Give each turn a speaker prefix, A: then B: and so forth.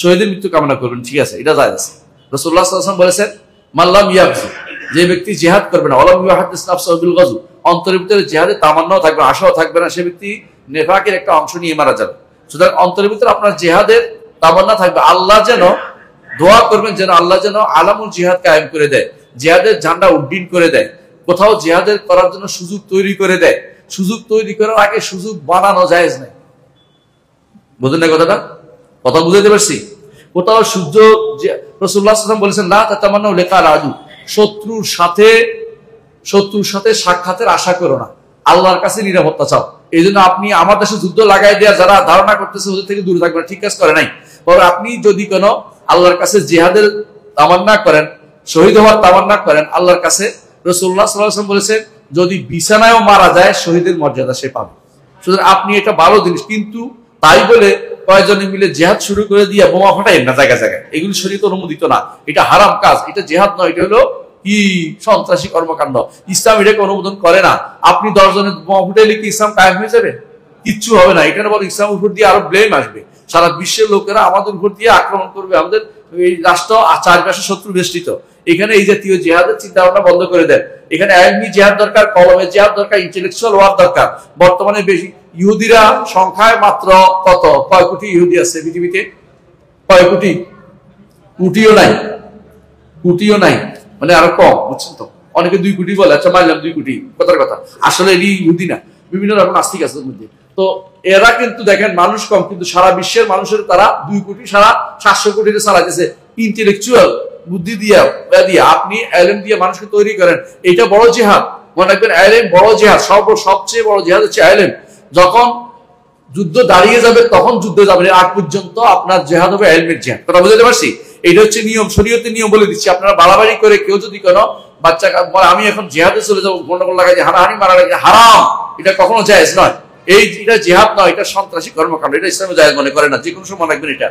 A: শহীদের মৃত্যু কামনা করবেন, ঠিক আছে, এটা জায়েজ আছে। রাসূলুল্লাহ সাল্লাল্লাহু আলাইহি ওয়াসাল্লাম বলেছেন, মাল্লাম ইয়াগজু, যে ব্যক্তি জিহাদ করবে না, ওয়ালাম ইউহাদ্দিস নাফসাহু বিল গজু, অন্তরের ভিতরে জিহাদের তামান্নাও থাকবে, আশাও থাকবে না, সে ব্যক্তি নেফাকের একটা অংশ নিয়ে মারা যাবে। সুতরাং অন্তরের ভিতরে আপনার জিহাদের তামান্না থাকবে, আল্লাহ যেন দোয়া করবেন যেন আল্লাহ যেন আলামুল জিহাদ কায়েম করে দেয়, জিহাদের ঝান্ডা উড্ডীন করে দেয়, কোথাও জিহাদের করার জন্য সুযোগ তৈরি করে দেয়। সুযোগ তৈরি করার আগে সুযোগ বানানো জায়েজ নাই। বুঝলেন না কথাটা? কথা বুঝাইতে পারছি? কোথাও সূর্য, রাসূলুল্লাহ সাল্লাল্লাহু আলাইহি ওয়াসাল্লাম বলেছেন, লা তাতামান্নাউ লিকাল আদু, শত্রুর সাথে সাক্ষাতের আশা করো না, আল্লাহর কাছে নিরাপত্তা চাও। এই জন্য আপনি আমার দেশে যুদ্ধ লাগাই দেওয়া যারা ধারণা করতেছে ওদের থেকে দূরে থাকবেন, ঠিক কাজ করে নাই। তবে আপনি যদি কোনো আল্লাহর কাছে জিহাদের তামান্না করেন, শহীদ হওয়ার তামান্না করেন আল্লাহর কাছে, রাসূলুল্লাহ সাল্লাল্লাহু আলাইহি ওয়াসাল্লাম বলেছেন যদি বিছানায়ও মারা যায় শহীদের মর্যাদা সে পাবে। সুতরাং আপনি এটা ভালো জিনিস, কিন্তু তাই বলে কয়েকজনে মিলে জিহাদ শুরু করে দিয়ে বোমা ফাটাই না জায়গায় জায়গায়, এগুলো শরীয়ত অনুমোদিত না, এটা হারাম কাজ, এটা জিহাদ নয়, এটা হলো কি সন্ত্রাসী কর্মকাণ্ড, ইসলাম এটাকে অনুমোদন করে না। আপনি 10 জনের বোমা ফুটাইলে কি ইসলাম কায়েম হয়ে যাবে? কিচ্ছু হবে না। এখানে বড় ইসলামের উপর দিয়ে আরো ব্লেম আসবে, সারা বিশ্বের লোকেরা আমাদের উপর দিয়ে আক্রমণ করবে, আমাদের এই রাষ্ট্র চারপাশে শত্রু বেষ্টিত। এখানে এই জাতীয় জিহাদের চিন্তা ভাবনা বন্ধ করে দেন। এখানে এলমি জিহাদ দরকার, কলমে জিহাদ দরকার, ইন্টেলেকচুয়াল ওয়ার দরকার। বর্তমানে বেশি ইহুদিরা সংখ্যায় মাত্র কত, কয় কোটি ইহুদি আছে পৃথিবীতে? কয় কোটি? কোটিও নাই, কোটিও নাই, মানে আরো কম, বুঝছেন তো? অনেকে 2 কোটি বলে, আচ্ছা মানলাম 2 কোটি, কথার কথা, আসলে এটি ইহুদি না, বিভিন্ন রকম নাস্তিক আছে এর মধ্যে। তো এরা কিন্তু দেখেন মানুষ কম, কিন্তু সারা বিশ্বের মানুষের তারা 2 কোটি, সারা 700 কোটিতে চালাইতেছে ইন্টেলেকচুয়াল বুদ্ধি দিয়ে। আপনি এলএম দিয়ে মানুষকে তৈরি করেন, এটা বড় জিহাদ। মনে রাখবেন, এলএম বড় জিহাদ, সবচেয়ে বড় জিহাদ হচ্ছে এলএম। যখন যুদ্ধ দাঁড়িয়ে যাবে তখন যুদ্ধে যাবেন, আগ পর্যন্ত আপনার জিহাদ হবে এলমের জিহাদ। কথা বুঝতে পারছি? এটা হচ্ছে নিয়ম, শরীয়তের নিয়ম বলে দিচ্ছি। আপনারা বাড়াবাড়ি করে কেউ যদি কোনো বাচ্চা বলে আমি এখন জিহাদে চলে যাবো, গন্ডগোল লাগাই হানাহানি মারা লাগে, হারাম, এটা কখনো জায়েজ নয়। এটা জিহাদ নয়, এটা সন্ত্রাসী কর্মকাণ্ড, এটা ইসলামে জায়েজ মনে করে না। যে কোনো সময় মনে রাখবেন এটা।